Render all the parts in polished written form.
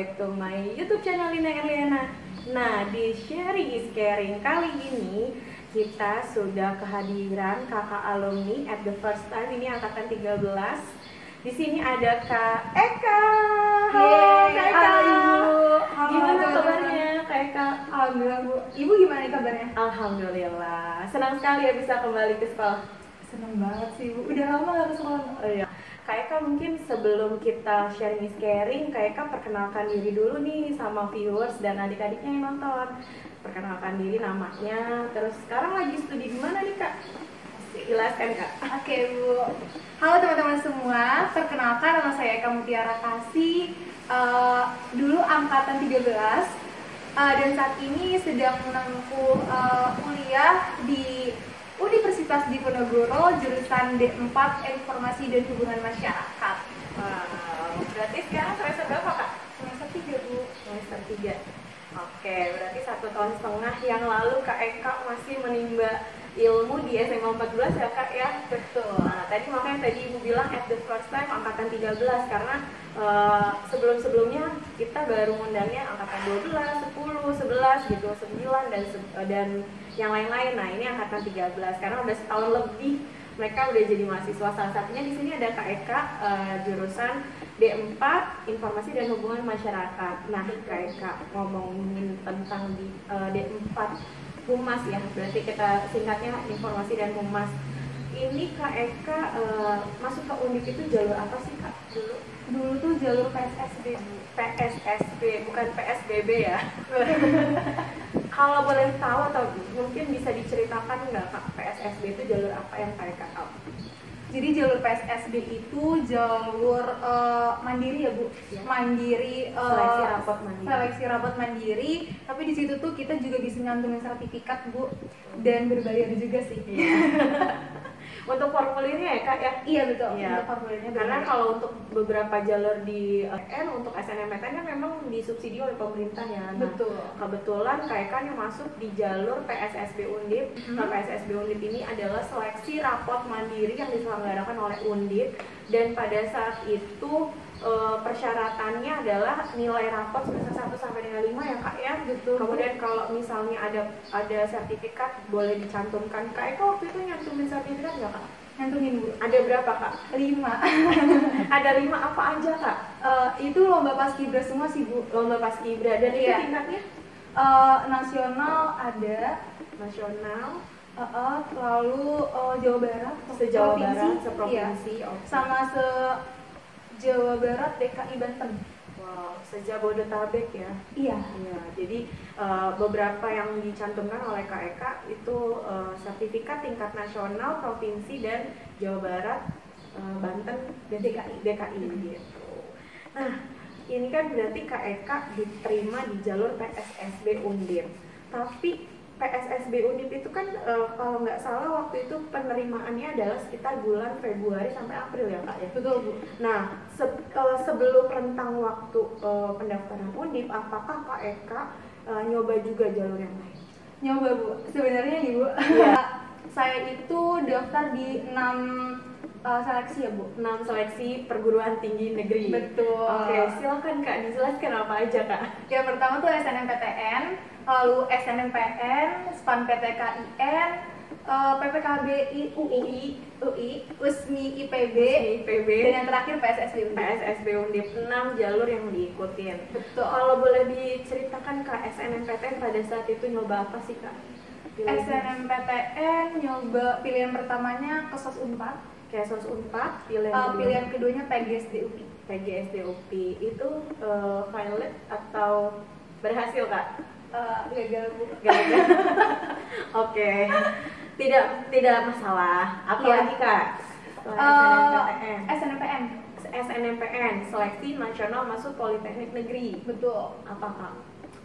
back to my YouTube channel Lina Erliana. Nah, di Sharing is Caring kali ini kita sudah kehadiran kakak alumni at the first time, ini angkatan 13. Di sini ada Kak Eka. Halo Kak Eka. Halo, Gimana kabarnya Kak Eka? Alhamdulillah Bu. Ibu gimana kabarnya? Alhamdulillah. Senang sekali ya bisa kembali ke sekolah. Seneng banget sih Bu. Udah lama gak ke sekolah. Oh iya. Kak Eka, mungkin sebelum kita sharing is caring, Kak Eka perkenalkan diri dulu nih sama viewers dan adik-adiknya yang nonton. Perkenalkan diri, namanya, terus sekarang lagi studi di mana nih Kak? Jelaskan Kak. Oke Bu. Halo teman-teman semua, perkenalkan nama saya Eka Mutiara Kasih. Dulu angkatan 13 dan saat ini sedang menempuh kuliah di Universitas Diponegoro, jurusan D4 Informasi dan Hubungan Masyarakat. Wow, berarti sekarang semester berapa Kak? Semester 3 Bu. Semester 3. Oke, berarti 1,5 tahun yang lalu Kak Eka masih menimba ilmu di SMA 14 ya Kak ya? Betul. Nah, makanya tadi Ibu bilang at the first time angkatan 13 karena sebelum-sebelumnya kita baru ngundangnya angkatan 12, 10, 11 gitu, 9 dan yang lain-lain. Nah, ini angkatan 13 karena udah setahun lebih mereka udah jadi mahasiswa. Salah satunya di sini ada Kak Eka, jurusan D4 Informasi dan Hubungan Masyarakat. Nah, Kak Eka ngomongin tentang di D4 Humas ya, berarti kita singkatnya Informasi dan Humas. Ini Kak Eka masuk ke Undip itu jalur apa sih Kak Dulu tuh jalur PSSB Bu. PSSB, bukan PSBB ya. Kalau boleh tahu atau mungkin bisa diceritakan nggak Kak, PSSB itu jalur apa yang Kak Eka tahu? Jadi jalur PSSB itu jalur mandiri ya Bu, Ya. Mandiri, seleksi rapot mandiri. Tapi di situ tuh kita juga bisa nyantumin sertifikat Bu, dan berbayar juga sih. Iya. Untuk formulirnya ya Kak ya? Iya betul. Ya. Untuk formulirnya Karena berbayar. kalau untuk beberapa jalur di PN, untuk SNMPTN kan memang disubsidi oleh pemerintah ya. Nah, Betul. kebetulan Kak Eka yang masuk di jalur PSSB Undip. Nah, PSSB Undip ini adalah seleksi rapot mandiri yang diselenggarakan oleh Undip, dan pada saat itu persyaratannya adalah nilai rapot semester 1 sampai dengan 5 ya Kak ya. Betul. Kemudian kalau misalnya ada sertifikat boleh dicantumkan. Kak Eka waktu itu nyantumin sertifikat nggak Kak? Nyantumin Bu. Ada berapa Kak? 5. Ada 5 apa aja Kak? Itu lomba paskibra semua sih Bu. Lomba paskibra, dan itu Iya. tingkatnya Nasional ada, nasional, lalu Jawa Barat, se-Jawa provinsi, Barat, iya. seprovinsi, oke. Sama se-Jawa Barat, DKI Banten. Wow, se-Jabodetabek ya. Iya. Iya, jadi beberapa yang dicantumkan oleh Kak Eka itu sertifikat tingkat nasional, provinsi, dan Jawa Barat, Banten, dan DKI gitu. Nah, ini kan berarti Kak Eka diterima di jalur PSSB Undip. Tapi PSSB Undip itu kan kalau nggak salah waktu itu penerimaannya adalah sekitar bulan Februari sampai April ya Kak ya? Betul Bu. Nah, sebelum rentang waktu pendaftaran Undip, apakah Kak Eka nyoba juga jalur yang lain? Nyoba Bu, sebenarnya nih Bu, Iya. saya itu daftar di 6 seleksi ya Bu. 6 seleksi perguruan tinggi negeri. Betul. Oke, silakan Kak dijelaskan apa aja Kak. Yang pertama tuh SNMPTN, lalu SNMPN, SPAN PTKIN, PPKBI, UI, USMI IPB, IPB, dan yang terakhir PSSB Undip. PSSB Undip, 6 jalur yang diikutin. Betul. Kalau boleh diceritakan Kak, SNMPTN pada saat itu nyoba apa sih Kak? SNMPTN nyoba pilihan pertamanya ke SOS Unpad, Kayak SOS Unpad, pilihan keduanya PGSD UPI. PGSD UPI itu valid atau berhasil Kak? Gagal Bu. Gagal. Oke. Tidak masalah. Apa Iya. lagi Kak? SNMPN. SNMPN, Seleksi Nasional Masuk Politeknik Negeri. Betul. Apa Kak?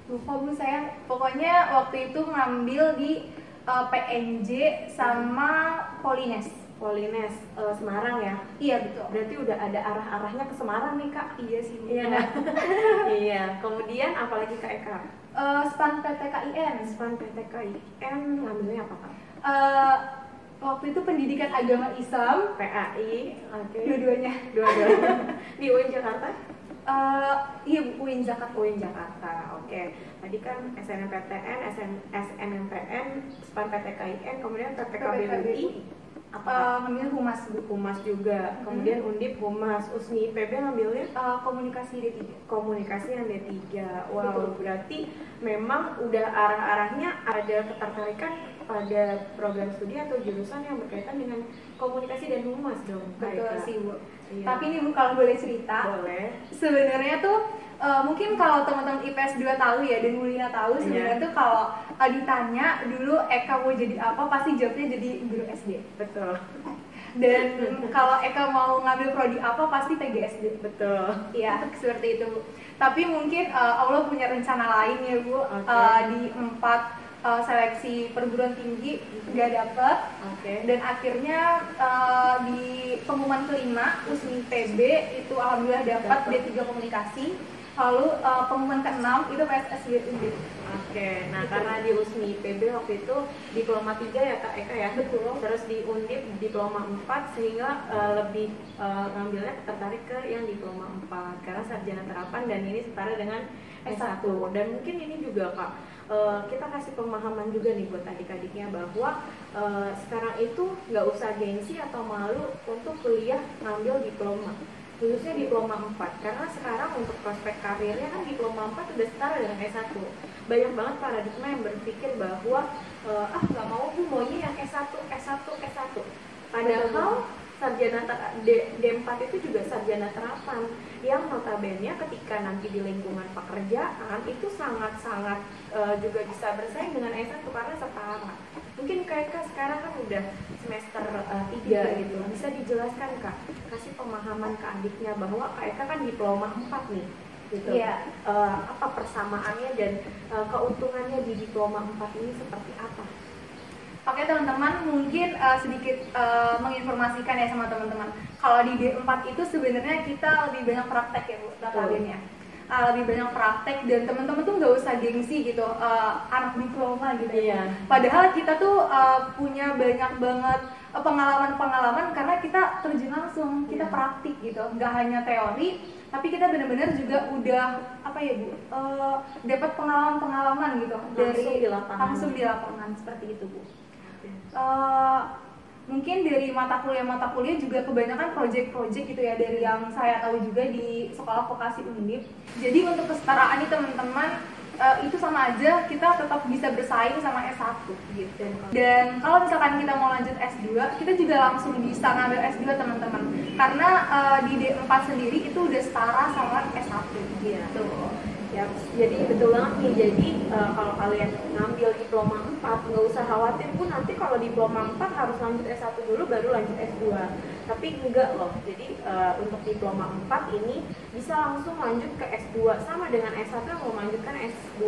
Lupa Bu saya. Pokoknya waktu itu ngambil di PNJ sama Polines. Polines, Semarang ya? Iya betul. Berarti udah ada arah-arahnya ke Semarang nih Kak? Iya sih Bu. Iya kan? Iya. Kemudian apalagi Kak Eka? SPAN PTKIN. SPAN PTKIN ngambilnya apa Kak? Waktu itu pendidikan agama Islam. PAI, oke. Dua-duanya. Dua-duanya. Di UIN Jakarta? Iya Bu, UIN Jakarta. UIN Jakarta, oke. Tadi kan SNMPTN, SNMPN, SPAN PTKIN, kemudian PPKBUI, ngambil humas Bu. Humas juga, kemudian Undip Humas, USMI IPB ngambilnya Komunikasi D3. komunikasi yang D3. Wow, Betul. berarti memang udah arah-arahnya ada ketertarikan pada program studi atau jurusan yang berkaitan dengan komunikasi dan humas dong. Betul Kak. sih Bu. Iya. Tapi nih Bu, kalau boleh cerita, Boleh. sebenarnya tuh mungkin kalau teman-teman IPS 2 tahu ya, dan Mulina tahu, sebenarnya tuh kalau ditanya dulu Eka mau jadi apa, pasti jawabnya jadi guru SD. Betul. Dan kalau Eka mau ngambil prodi apa, pasti PGSD. Betul. Iya, seperti itu Bu. Tapi mungkin Allah punya rencana lain ya Bu. Di 4 seleksi perguruan tinggi nggak dapet. Dan akhirnya di pengumuman kelima USMI PB itu alhamdulillah dapat D3 komunikasi. Lalu pengumuman ke-6 itu PSSB Undip. Nah karena di USMI PB waktu itu diploma 3 ya Kak Eka ya? Betul. Terus di Undip diploma 4 sehingga lebih ngambilnya tertarik ke yang diploma 4 karena sarjana terapan dan ini setara dengan S1. Dan mungkin ini juga Kak, kita kasih pemahaman juga nih buat adik-adiknya bahwa sekarang itu nggak usah gengsi atau malu untuk kuliah ngambil diploma, khususnya diploma 4 karena sekarang untuk prospek karirnya kan diploma 4 udah setara dengan S1. Banyak banget paradigma yang berpikir bahwa nggak mau Bu, maunya yang S1. Padahal sarjana D4 itu juga sarjana terapan yang notabene ketika nanti di lingkungan pekerjaan itu sangat-sangat juga bisa bersaing dengan S1 karena setara. Mungkin Kak sekarang kan udah semester 3 gitu, bisa dijelaskan Kak, kasih pemahaman ke adiknya bahwa Kak Eka kan diploma 4 nih gitu. Apa persamaannya dan keuntungannya di diploma 4 ini seperti apa? Oke teman-teman, mungkin sedikit menginformasikan ya sama teman-teman. Kalau di D4 itu sebenarnya kita lebih banyak praktek ya Bu, notabene. Lebih banyak praktek dan teman-teman tuh nggak usah gengsi gitu, anak diploma gitu ya. Padahal kita tuh punya banyak banget pengalaman-pengalaman karena kita terjun langsung, kita praktik gitu, nggak hanya teori, tapi kita benar-benar juga udah apa ya Bu, dapat pengalaman-pengalaman gitu langsung di lapangan seperti itu Bu. Mungkin dari mata kuliah juga kebanyakan project gitu ya, dari yang saya tahu juga di sekolah vokasi Undip. Jadi untuk kesetaraan nih teman-teman, itu sama aja kita tetap bisa bersaing sama S1 gitu. Dan kalau misalkan kita mau lanjut S2, kita juga langsung bisa ngambil S2 teman-teman. Karena di D4 sendiri itu udah setara sama S1 gitu. Ya, jadi betul banget nih. Jadi kalau kalian ngambil diploma 4 nggak usah khawatir Bu, nanti kalau diploma 4 harus lanjut S1 dulu baru lanjut S2. Tapi enggak loh. Jadi untuk diploma 4 ini bisa langsung lanjut ke S2 sama dengan S1 yang mau melanjutkan S2.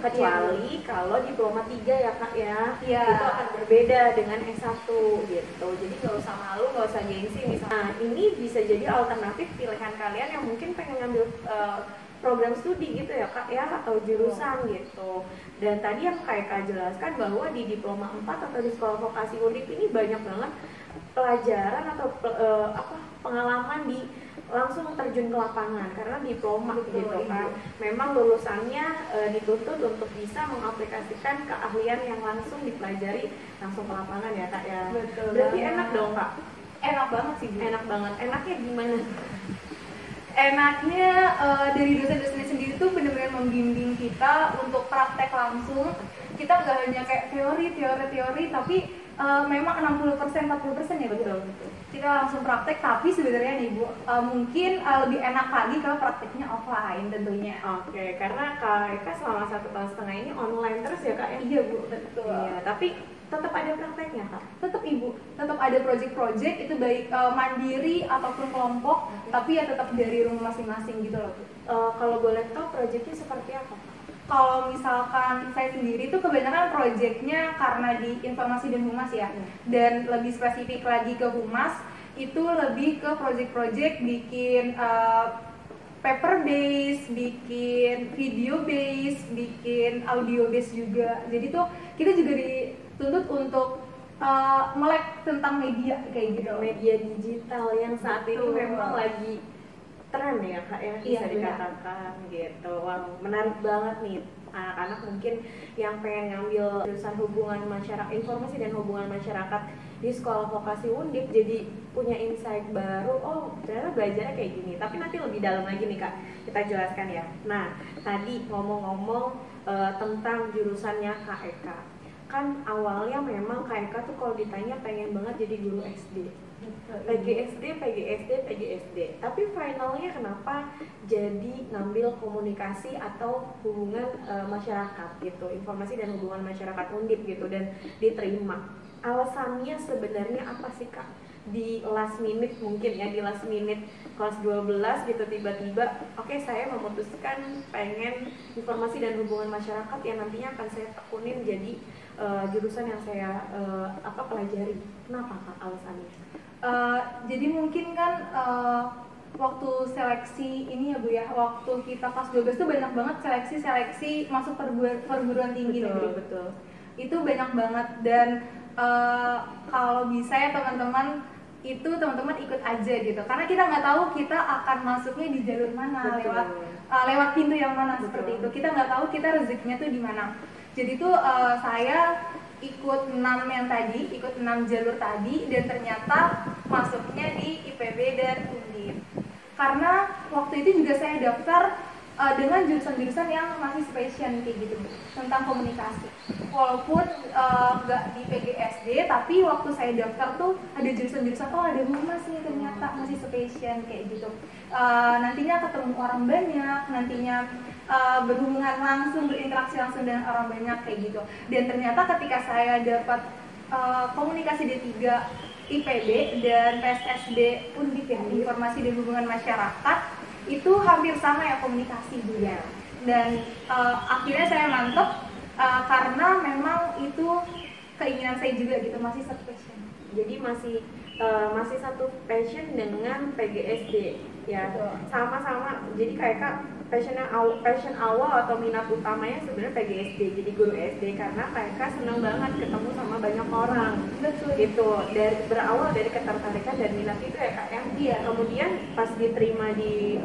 Kecuali kalau diploma 3 ya Kak ya. Itu akan berbeda dengan S1 gitu. Jadi nggak usah malu, nggak usah gengsi misalnya. Nah, ini bisa jadi alternatif pilihan kalian yang mungkin pengen ngambil program studi gitu ya Kak ya, atau jurusan gitu. Dan tadi yang Kak jelaskan bahwa di diploma 4 atau di sekolah vokasi Undip ini banyak banget pelajaran atau pengalaman di langsung terjun ke lapangan karena diploma gitu kan. Memang lulusannya dituntut untuk bisa mengaplikasikan keahlian yang langsung dipelajari langsung ke lapangan ya Kak ya. Berarti enak dong Kak? Enak banget sih Bu. Enak banget. Enaknya gimana? Enaknya dari dosen-dosen sendiri tuh benar-benar membimbing kita untuk praktek langsung. Kita nggak hanya kayak teori, tapi memang 60% 40% ya betul. Kita langsung praktek, tapi sebenarnya nih Bu, mungkin lebih enak lagi kalau prakteknya offline tentunya. Karena Kak Eka selama 1,5 tahun ini online terus ya Kak ya? Iya Bu, betul. Iya, tapi tetap ada prakteknya Kak? Tetap Ibu, tetap ada project-project itu baik mandiri ataupun kelompok, tapi ya tetap dari rumah masing-masing gitu loh Bu. Kalau boleh tahu projectnya seperti apa Kak? Kalau misalkan saya sendiri tuh kebanyakan projectnya karena di informasi dan humas ya, dan lebih spesifik lagi ke humas, itu lebih ke project-project bikin paper base, bikin video base, bikin audio base juga. Jadi tuh kita juga dituntut untuk melek tentang media kayak gitu. Media digital yang saat ini memang lagi tren ya Kak ya, bisa dikatakan gitu. Wah, menarik banget nih anak-anak mungkin yang pengen ngambil jurusan hubungan masyarakat, informasi dan hubungan masyarakat di sekolah vokasi Undip, jadi punya insight baru, oh ternyata belajarnya kayak gini. Tapi nanti lebih dalam lagi nih Kak, kita jelaskan ya. Nah, tadi ngomong-ngomong tentang jurusannya Kak Eka, kan awalnya memang Kak Eka tuh kalau ditanya pengen banget jadi guru SD, PGSD, tapi finalnya kenapa jadi ngambil komunikasi atau hubungan masyarakat gitu, informasi dan hubungan masyarakat Undip gitu, dan diterima. Alasannya sebenarnya apa sih Kak? Di last minute mungkin ya, di last minute kelas 12 gitu tiba-tiba oke, saya memutuskan pengen informasi dan hubungan masyarakat yang nantinya akan saya tekunin jadi jurusan yang saya pelajari. Kenapa Kak alasannya? Jadi mungkin kan waktu seleksi ini ya Bu ya, waktu kita kelas 12 tuh banyak banget seleksi masuk perguruan tinggi negeri. Betul. Itu banyak banget, dan kalau bisa ya teman-teman ikut aja gitu, karena kita nggak tahu kita akan masuknya di jalur mana, lewat pintu yang mana. Seperti itu, kita nggak tahu kita rezekinya tuh di mana. Jadi tuh saya ikut 6 jalur tadi, dan ternyata masuknya di IPB dan Undip. Karena waktu itu juga saya daftar dengan jurusan-jurusan yang masih spesial kayak gitu, tentang komunikasi. Walaupun nggak di PGSD, tapi waktu saya daftar tuh ada jurusan-jurusan, oh ada humas nih ternyata masih spesial kayak gitu. Nantinya ketemu orang banyak, nantinya berhubungan langsung, berinteraksi langsung dengan orang banyak kayak gitu. Dan ternyata ketika saya dapat komunikasi D3 IPB dan PSSD Undip ya, informasi dan hubungan masyarakat, itu hampir sama ya komunikasi juga. Dan akhirnya saya mantep karena memang itu keinginan saya juga gitu, masih satu passion. Jadi masih satu passion dengan PGSD ya. Sama-sama. Jadi kayak Kak passion awal atau minat utamanya sebenarnya PGSD, jadi guru SD, karena mereka senang banget ketemu sama banyak orang. Betul. Gitu. Berawal dari ketertarikan dan minat itu ya Kak ya. Iya. Kemudian pas diterima di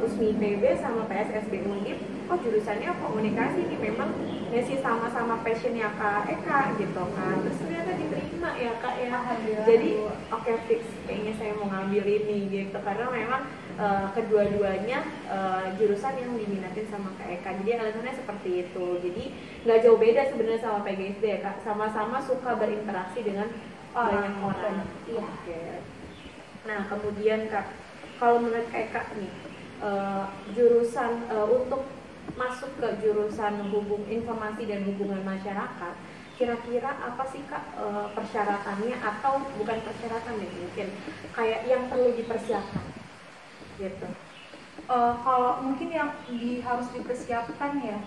USMI IPB sama PSSB Undip, oh jurusannya komunikasi nih, memang sih sama-sama passionnya Kak Eka gitu kan. Terus ternyata diterima ya Kak ya. Jadi oke, fix kayaknya saya mau ngambil ini gitu, karena memang kedua-duanya jurusan yang diminatin sama Kak Eka. Jadi alasannya seperti itu. Jadi nggak jauh beda sebenarnya sama PGSD ya Kak. Sama-sama suka berinteraksi dengan banyak orang. Iya. Oke. Nah kemudian Kak, kalau menurut Kak Eka nih, jurusan untuk masuk ke jurusan informasi dan hubungan masyarakat, kira-kira apa sih Kak persyaratannya, atau bukan persyaratan ya, mungkin kayak yang perlu dipersiapkan gitu? Kalau mungkin yang harus dipersiapkan ya,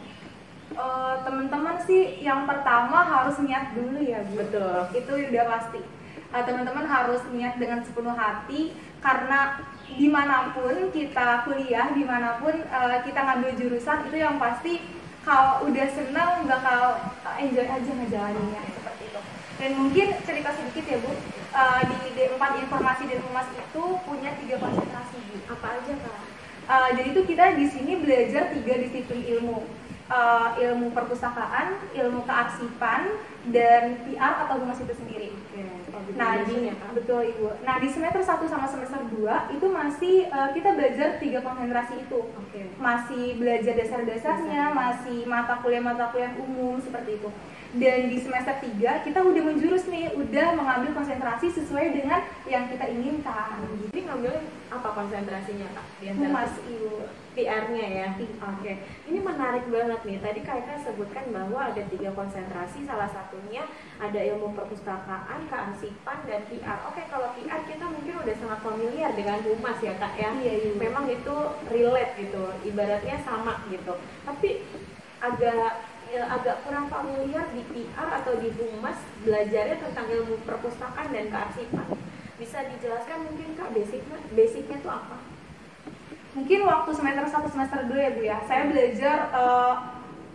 teman-teman sih yang pertama harus niat dulu ya Bu. Betul. Itu udah pasti. Teman-teman harus niat dengan sepenuh hati, karena dimanapun kita kuliah, dimanapun kita ngambil jurusan, itu yang pasti kalau udah senang bakal enjoy aja ngejalaninnya, seperti itu. Dan mungkin cerita sedikit ya Bu, di D4 Informasi dan Humas itu punya 3 konsentrasi Bu. Apa aja Kak? Jadi itu kita di sini belajar 3 disiplin ilmu. Ilmu perpustakaan, ilmu kearsipan, dan PR atau humas itu sendiri. Nah, betul Ibu. Nah, di semester 1 sama semester 2 itu masih kita belajar 3 konsentrasi itu. Masih belajar dasar-dasarnya, masih mata kuliah umum seperti itu. Dan di semester 3 kita udah menjurus nih, udah mengambil konsentrasi sesuai dengan yang kita inginkan. Jadi ngambil apa konsentrasinya Kak? Humas Ibu. PR-nya ya. Oke. Ini menarik banget nih. Tadi Kak sebutkan bahwa ada 3 konsentrasi, salah satunya ada ilmu perpustakaan, kearsipan, dan PR. Oke, kalau PR kita mungkin udah sangat familiar dengan humas ya Kak ya. Iya. Memang itu relate gitu, ibaratnya sama gitu. Tapi agak kurang familiar di PR atau di humas belajarnya tentang ilmu perpustakaan dan kearsipan. Bisa dijelaskan mungkin Kak basicnya tuh apa? Mungkin waktu semester 1 semester 2 ya Bu ya, saya belajar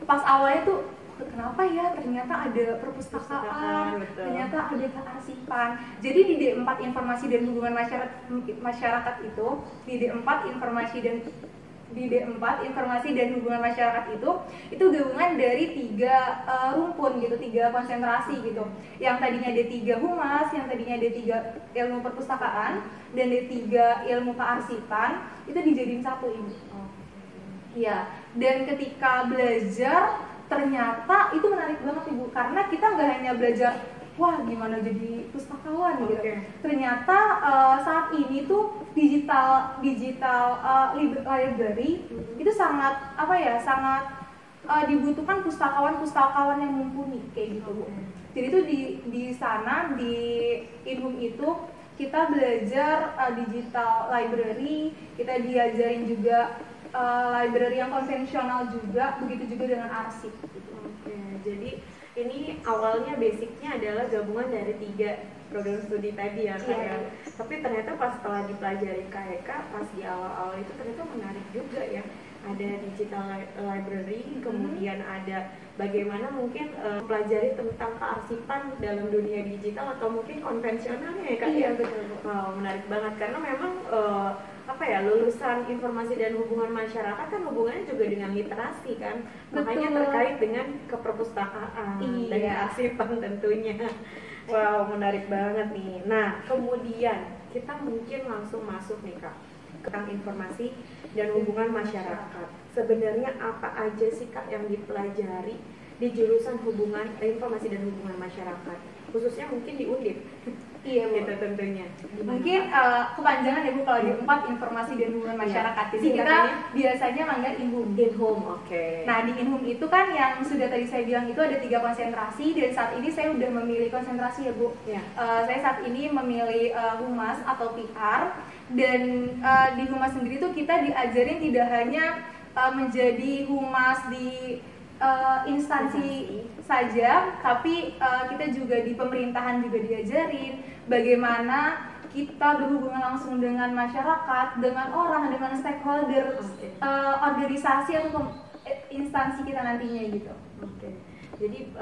pas awalnya tuh kenapa ya ternyata ada perpustakaan, betul. ternyata ada kearsipan. Jadi di D4 informasi dan hubungan masyarakat itu, di D4 informasi dan hubungan masyarakat itu gabungan dari 3 rumpun gitu, 3 konsentrasi gitu. Yang tadinya D3 humas, yang tadinya D3 ilmu perpustakaan, dan D3 ilmu kearsipan itu dijadiin satu ini. Iya, dan ketika belajar ternyata itu menarik banget Ibu, karena kita nggak hanya belajar wah gimana jadi pustakawan gitu. Ternyata saat ini tuh digital library itu sangat dibutuhkan pustakawan yang mumpuni kayak gitu Bu. Jadi itu di sana di INHUM itu kita belajar digital library, kita diajarin juga library yang konvensional juga, begitu juga dengan arsip gitu. Jadi ini awalnya basicnya adalah gabungan dari 3 program studi tadi ya Kak ya. Tapi ternyata pas setelah dipelajari KEK pas di awal-awal itu ternyata menarik juga ya. Ada digital library, kemudian ada bagaimana mungkin pelajari tentang kearsipan dalam dunia digital atau mungkin konvensionalnya ya Kak ya. Betul. Wow, menarik banget karena memang lulusan informasi dan hubungan masyarakat kan hubungannya juga dengan literasi kan. Makanya terkait dengan keperpustakaan dan kearsipan tentunya. Wow, menarik banget nih. Nah, kemudian kita mungkin langsung masuk nih Kak tentang informasi dan hubungan masyarakat. Sebenarnya apa aja sih Kak yang dipelajari di jurusan informasi dan hubungan masyarakat? Khususnya mungkin di Undip. Iya Bu. Gitu tentunya. Mungkin kepanjangan ya Bu kalau di 4 informasi dan hubungan masyarakat. Jadi kita biasanya manggil INHUM. INHUM, oke. Nah di INHUM itu kan yang sudah tadi saya bilang itu ada 3 konsentrasi, dan saat ini saya udah memilih konsentrasi ya Bu. Saya saat ini memilih humas atau PR, dan di humas sendiri tuh kita diajarin tidak hanya menjadi humas di instansi saja, tapi kita juga di pemerintahan juga diajarin bagaimana kita berhubungan langsung dengan masyarakat, dengan orang, dengan stakeholder, organisasi atau instansi kita nantinya gitu. Jadi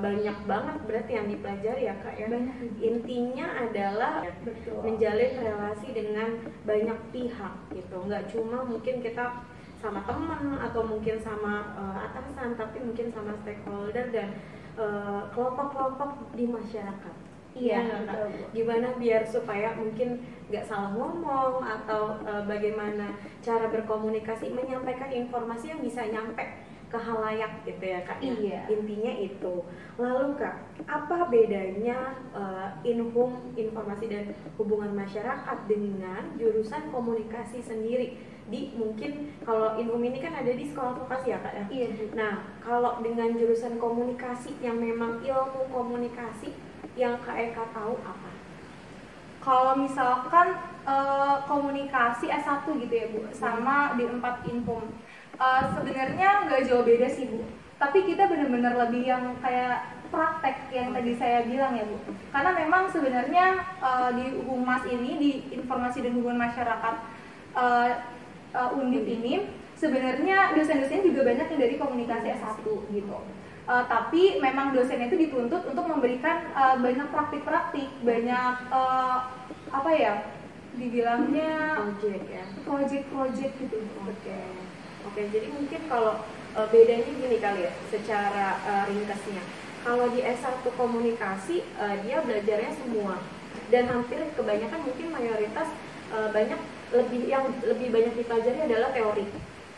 banyak banget berarti yang dipelajari ya Kak ya. Intinya adalah menjalin relasi dengan banyak pihak gitu. Nggak cuma mungkin kita sama teman atau mungkin sama atasan, tapi mungkin sama stakeholder dan kelompok-kelompok di masyarakat. Iya, gimana biar supaya mungkin nggak salah ngomong atau bagaimana cara berkomunikasi, menyampaikan informasi yang bisa nyampe ke halayak gitu ya Kak. Intinya itu. Lalu Kak, apa bedanya INHUM informasi dan hubungan masyarakat dengan jurusan komunikasi sendiri? Di mungkin kalau INHUM ini kan ada di sekolah vokasi ya Kak ya. Nah, kalau dengan jurusan komunikasi yang memang ilmu komunikasi yang Kak Eka tahu apa? Kalau misalkan komunikasi S1 gitu ya Bu, sama di 4 INHUM, sebenarnya nggak jauh beda sih Bu. Tapi kita benar-benar lebih yang kayak praktek yang tadi saya bilang ya Bu. Karena memang sebenarnya di humas ini, di informasi dan hubungan masyarakat Undip ini sebenarnya dosen-dosen juga banyak yang dari komunikasi S1 gitu. Tapi memang dosennya itu dituntut untuk memberikan banyak praktik-praktik, banyak dibilangnya project gitu. Oke, jadi mungkin kalau bedanya gini kali ya, secara ringkasnya. Kalau di S1 komunikasi dia belajarnya semua, dan hampir kebanyakan mungkin mayoritas lebih banyak dipelajari adalah teori.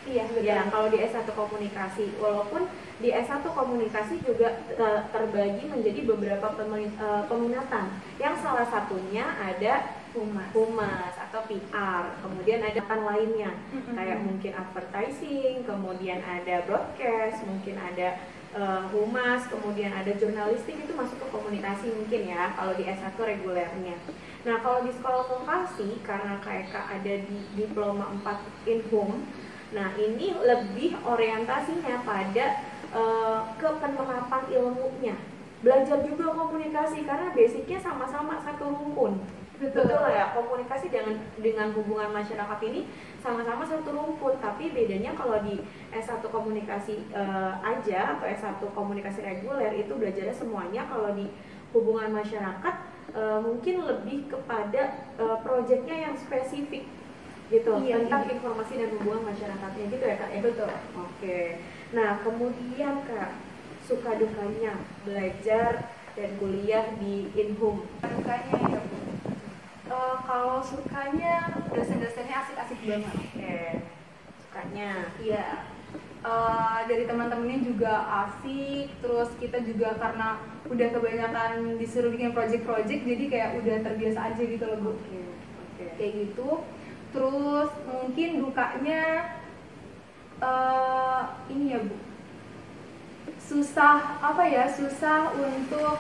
Ya, kalau di S1 komunikasi, walaupun di S1 komunikasi juga terbagi menjadi beberapa peminatan, yang salah satunya ada humas atau PR, kemudian ada lainnya kayak mungkin advertising, kemudian ada broadcast, mungkin ada humas, kemudian ada jurnalistik, itu masuk ke komunikasi mungkin ya kalau di S1 regulernya. Nah, kalau di sekolah vokasi, karena KEK ada di diploma 4 INHUM, nah ini lebih orientasinya pada ke penerapan ilmunya. Belajar juga komunikasi karena basicnya sama-sama satu rumpun. Betul ya, komunikasi dengan hubungan masyarakat ini sama-sama satu rumput, tapi bedanya kalau di S1 komunikasi aja atau S1 komunikasi reguler itu belajarnya semuanya. Kalau di hubungan masyarakat mungkin lebih kepada proyeknya yang spesifik gitu, tentang informasi dan hubungan masyarakatnya gitu ya Kak ya? Betul. Oke. Nah, kemudian Kak, suka dukanya belajar dan kuliah di Inhum. Dukanya ya Bu. Kalau sukanya dosen-dosennya asik-asik banget. Oke. Sukanya. Iya. Dari teman-temannya juga asik, terus kita juga karena udah kebanyakan disuruh bikin project-project, jadi kayak udah terbiasa aja gitu loh Bu. Oke. Kayak gitu. Terus mungkin dukanya ini ya Bu, susah untuk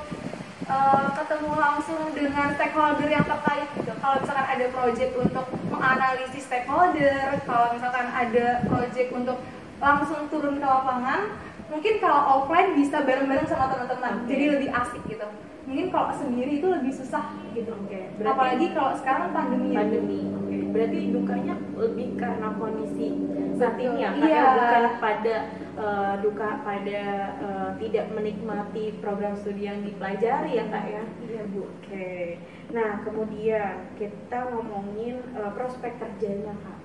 ketemu langsung dengan stakeholder yang terkait gitu. Kalau misalkan ada project untuk menganalisis stakeholder, kalau misalkan ada project untuk langsung turun ke lapangan, mungkin kalau offline bisa bareng-bareng sama teman-teman, jadi lebih asik gitu. Mungkin kalau sendiri itu lebih susah gitu. Apalagi kalau sekarang pandemi. Berarti dukanya lebih karena kondisi saat ini ya, karena bukan pada duka pada tidak menikmati program studi yang dipelajari ya Kak ya. Iya Bu. Oke. Nah kemudian kita ngomongin prospek kerjanya Kak.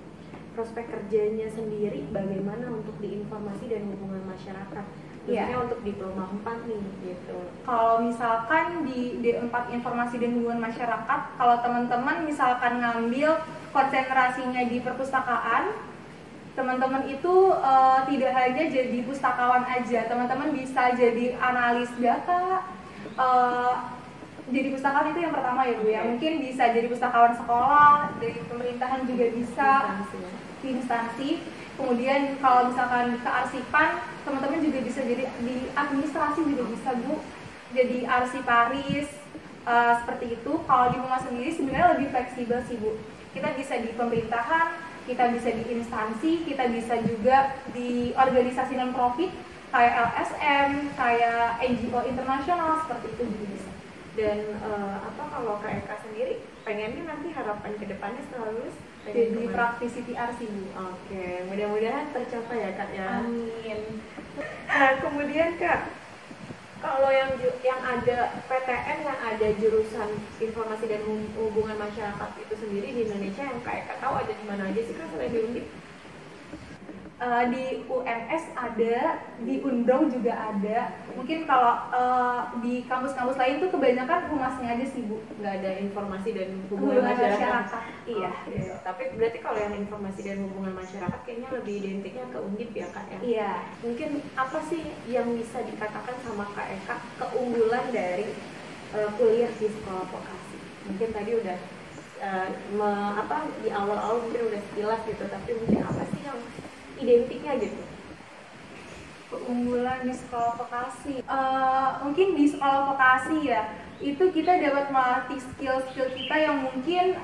Prospek kerjanya sendiri bagaimana untuk di informasi dan hubungan masyarakat? Khususnya untuk diploma 4 nih gitu. Kalau misalkan di D4 informasi dan hubungan masyarakat, kalau teman-teman misalkan ngambil konsentrasinya di perpustakaan, teman-teman itu tidak hanya jadi pustakawan aja, teman-teman bisa jadi analis data. Jadi pustakawan itu yang pertama ya Bu ya. Mungkin bisa jadi pustakawan sekolah, dari pemerintahan juga bisa, di instansi. Kemudian kalau misalkan kearsipan, teman-teman juga bisa jadi di administrasi juga bisa Bu, jadi arsiparis seperti itu. Kalau di rumah sendiri sebenarnya lebih fleksibel sih Bu, kita bisa di pemerintahan, kita bisa di instansi, kita bisa juga di organisasi non profit kayak LSM, kayak NGO internasional, seperti itu juga bisa. Dan kalau Kak Eka sendiri pengennya nanti harapan kedepannya setelah lulus jadi praktisi PR sih Bu. Oke, mudah-mudahan tercapai ya Kak ya. Amin. Nah kemudian Kak, kalau yang ada PTN yang ada jurusan informasi dan hubungan masyarakat itu sendiri di Indonesia yang Kak Eka tahu ada di mana aja sih Kak selain di Undip? Di UNS ada, di Unbrau juga ada. Mungkin kalau di kampus-kampus lain tuh kebanyakan humasnya aja sih Bu, nggak ada informasi dan hubungan masyarakat. Iya. Tapi berarti kalau yang informasi dan hubungan masyarakat kayaknya lebih identiknya ke Undip ya Kak ya? Iya. Mungkin apa sih yang bisa dikatakan sama Kak Eka keunggulan dari kuliah di sekolah vokasi? Mungkin tadi udah di awal-awal mungkin udah sekilas gitu, tapi mungkin apa sih yang identiknya gitu? Keunggulan di sekolah vokasi, mungkin di sekolah vokasi ya, itu kita dapat melatih skill-skill kita yang mungkin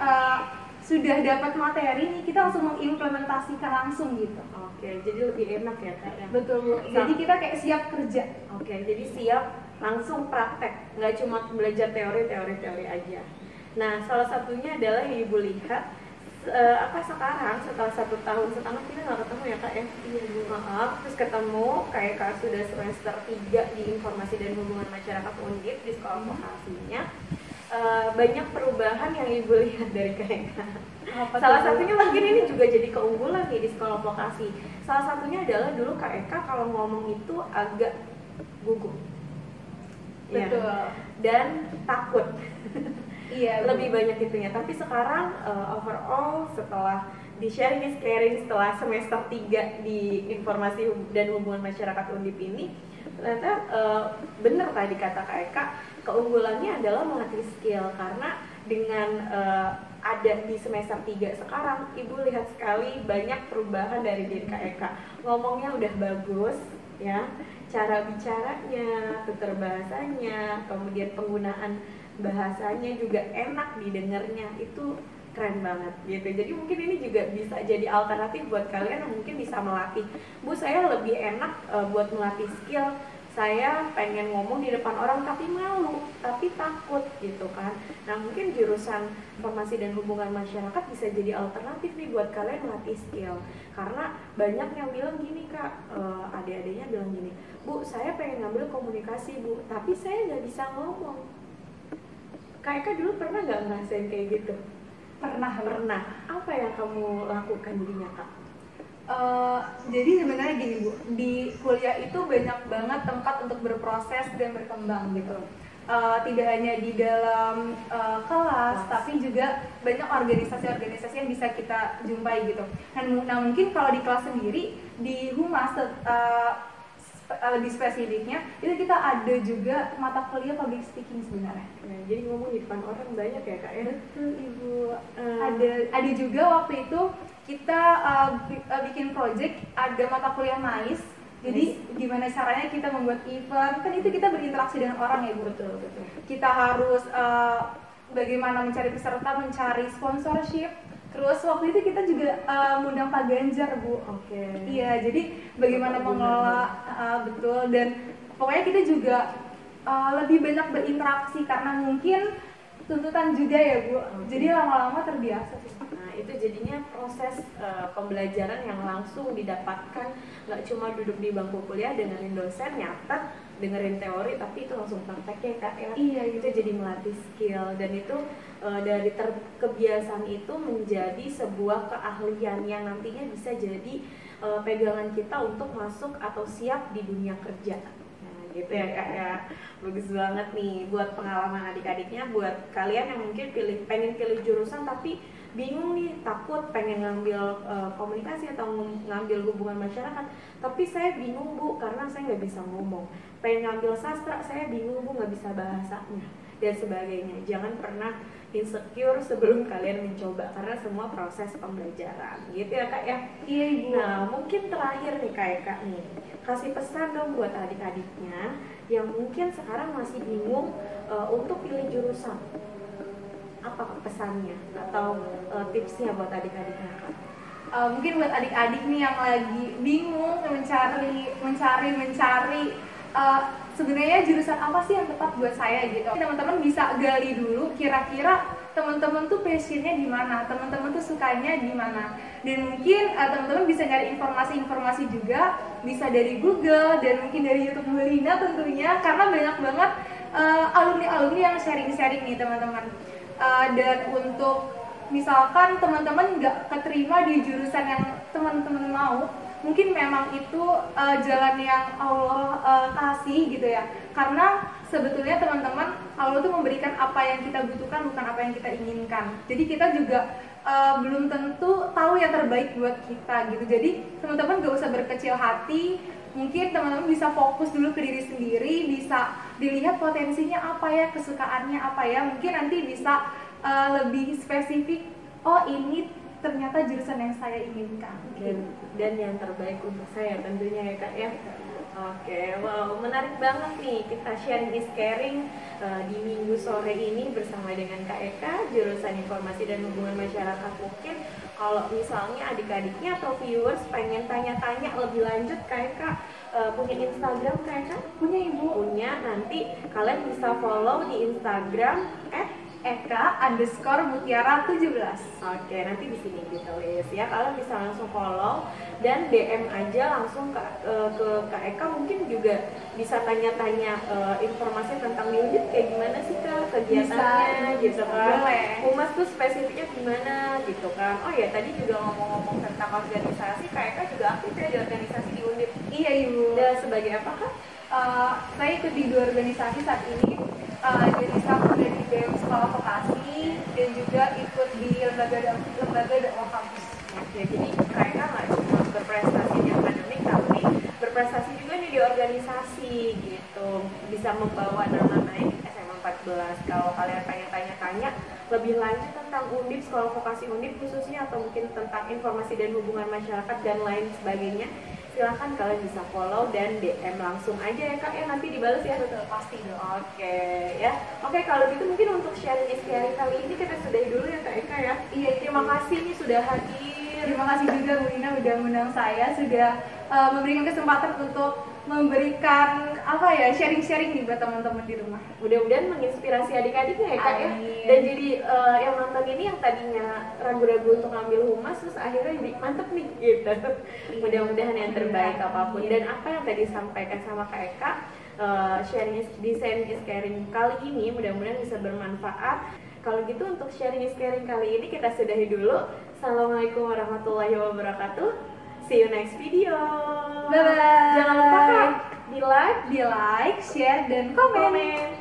sudah dapat materi nih, kita langsung mengimplementasikan langsung gitu. Oke, jadi lebih enak ya Kak ya? Betul Bu, jadi kita kayak siap kerja. Oke, jadi siap langsung praktek, nggak cuma belajar teori aja. Nah, salah satunya adalah yang Ibu lihat sekarang setelah 1,5 tahun kita nggak ketemu ya Kak ya? Iya Bu. Terus ketemu kayak Kak sudah semester 3 di informasi dan hubungan masyarakat Undip di sekolah vokasinya. Banyak perubahan yang Ibu lihat dari Kak Eka. Salah satunya mungkin ini juga jadi keunggulan nih di sekolah vokasi. Salah satunya adalah dulu Kak Eka kalau ngomong itu agak gugup. Betul. Ya. Dan takut. Iya, lebih banyak itunya. Tapi sekarang overall setelah di sharing setelah semester 3 di informasi dan hubungan masyarakat Undip ini, ternyata benar tadi kata Kak Eka, keunggulannya adalah melatih skill. Karena dengan ada di semester 3 sekarang, Ibu lihat sekali banyak perubahan dari diri Kak Eka. Ngomongnya udah bagus ya, cara bicaranya, tutur bahasanya, kemudian penggunaan bahasanya juga enak didengarnya, itu keren banget gitu. Jadi mungkin ini juga bisa jadi alternatif buat kalian yang mungkin bisa melatih, Bu saya lebih enak buat melatih skill saya pengen ngomong di depan orang tapi malu, tapi takut gitu kan. Nah mungkin jurusan informasi dan hubungan masyarakat bisa jadi alternatif nih buat kalian melatih skill. Karena banyak yang bilang gini kak, adik-adiknya bilang gini, Bu saya pengen ngambil komunikasi Bu, tapi saya nggak bisa ngomong. Kak Eka dulu pernah nggak ngerasain kayak gitu? Pernah. Apa yang kamu lakukan jadinya kak? Jadi sebenarnya gini Bu, di kuliah itu banyak banget tempat untuk berproses dan berkembang gitu. Tidak hanya di dalam kelas, tapi juga banyak organisasi-organisasi yang bisa kita jumpai gitu. Nah mungkin kalau di kelas sendiri, di humas lebih spesifiknya, itu kita ada juga mata kuliah public speaking sebenarnya. Nah, jadi ngomong di depan orang banyak ya kak ya? Betul Ibu. Ada juga waktu itu kita bikin project, ada mata kuliah MAIS. Jadi gimana caranya kita membuat event, kan itu kita berinteraksi dengan orang ya Bu. Betul. Kita harus bagaimana mencari peserta, mencari sponsorship. Terus waktu itu kita juga mengundang Pak Ganjar Bu. Oke. Iya, jadi bagaimana mengelola betul, dan pokoknya kita juga lebih banyak berinteraksi karena mungkin tuntutan juga ya Bu. Jadi lama-lama terbiasa sih. Nah itu jadinya proses pembelajaran yang langsung didapatkan, nggak cuma duduk di bangku kuliah dengerin dosen nyatet, dengerin teori, tapi itu langsung prakteknya kak ya. Iya, itu jadi melatih skill, dan itu dari kebiasaan itu menjadi sebuah keahlian yang nantinya bisa jadi pegangan kita untuk masuk atau siap di dunia kerja. Gitu ya kak ya. Bagus banget nih buat pengalaman adik-adiknya, buat kalian yang mungkin pengen pilih jurusan tapi bingung nih, takut pengen ngambil komunikasi atau ngambil hubungan masyarakat, tapi saya bingung Bu karena saya nggak bisa ngomong. Pengen ngambil sastra, saya bingung Bu nggak bisa bahasanya dan sebagainya. Jangan pernah insecure sebelum kalian mencoba, karena semua proses pembelajaran gitu ya kak ya. Iya Ibu. Nah mungkin terakhir nih kak nih, kasih pesan dong buat adik-adiknya yang mungkin sekarang masih bingung untuk pilih jurusan. Apa pesannya atau tipsnya buat adik-adiknya kak? Mungkin buat adik-adik nih yang lagi bingung mencari sebenarnya jurusan apa sih yang tepat buat saya gitu. Teman-teman bisa gali dulu kira-kira teman-teman tuh passionnya di mana, teman-teman tuh sukanya di mana. Dan mungkin teman-teman bisa nyari informasi-informasi juga, bisa dari Google dan mungkin dari YouTube Bu Lina tentunya, karena banyak banget alumni-alumni yang sharing-sharing nih teman-teman. Dan untuk misalkan teman-teman nggak keterima di jurusan yang teman-teman mau, mungkin memang itu jalan yang Allah kasih gitu ya. Karena sebetulnya teman-teman, Allah tuh memberikan apa yang kita butuhkan, bukan apa yang kita inginkan. Jadi kita juga belum tentu tahu yang terbaik buat kita gitu. Jadi teman-teman gak usah berkecil hati. Mungkin teman-teman bisa fokus dulu ke diri sendiri, bisa dilihat potensinya apa ya, kesukaannya apa ya. Mungkin nanti bisa lebih spesifik, oh ini ternyata jurusan yang saya inginkan dan yang terbaik untuk saya tentunya ya kak ya. Oke, wow, menarik banget nih kita sharing is caring di minggu sore ini bersama dengan Kak Eka, jurusan informasi dan hubungan masyarakat. Mungkin kalau misalnya adik-adiknya atau viewers pengen tanya-tanya lebih lanjut, Kak Eka punya Instagram Kak Eka? Punya Ibu. Punya, nanti kalian bisa follow di Instagram @eka_mutiara17. Oke, nanti di sini ditulis ya. Kalian bisa langsung follow dan DM aja langsung ke Kak Eka. Mungkin juga bisa tanya-tanya informasi tentang Unit kayak gimana sih Kak kegiatannya gitu kan. Humas tuh spesifiknya gimana gitu kan. Oh ya, tadi juga ngomong-ngomong tentang organisasi, Kak Eka juga aktif ya di organisasi di Unit. Iya Ibu. Dan sebagai apa Kak? Saya ikut di 2 organisasi saat ini. Jadi satu dari BEM Sekolah Vokasi dan juga ikut di lembaga dakwah kampus. Oke, jadi mereka nggak cuma berprestasi di akademik, tapi berprestasi juga nih di organisasi gitu. Bisa membawa nama naik SMA 14. Kalau kalian pengen tanya-tanya lebih lanjut tentang Undip, Sekolah Vokasi Undip khususnya, atau mungkin tentang informasi dan hubungan masyarakat dan lain sebagainya, silahkan kalian bisa follow dan DM langsung aja ya Kak ya, nanti dibalas ya. Betul, pasti dong. Oke ya. Oke, kalau gitu mungkin untuk sharing istiari kali ini kita sudahi dulu ya Kak Eka ya. Iya, terima kasih nih sudah hadir. Terima kasih juga Bu Lina udah mengundang saya, sudah memberikan kesempatan untuk memberikan apa ya, sharing-sharing nih buat teman-teman di rumah. Mudah-mudahan menginspirasi adik-adiknya ya Kak ya. Amin. Dan jadi yang nonton ini yang tadinya ragu-ragu untuk ngambil humas terus akhirnya jadi mantep nih gitu. Mudah-mudahan yang terbaik apapun. Dan apa yang tadi disampaikan sama Kak Eka, sharing desain is caring kali ini mudah-mudahan bisa bermanfaat. Kalau gitu untuk sharing is caring kali ini kita sudahi dulu. Assalamualaikum warahmatullahi wabarakatuh. See you next video. Bye bye. Jangan lupa Kak, di like, Di like, share, dan komen.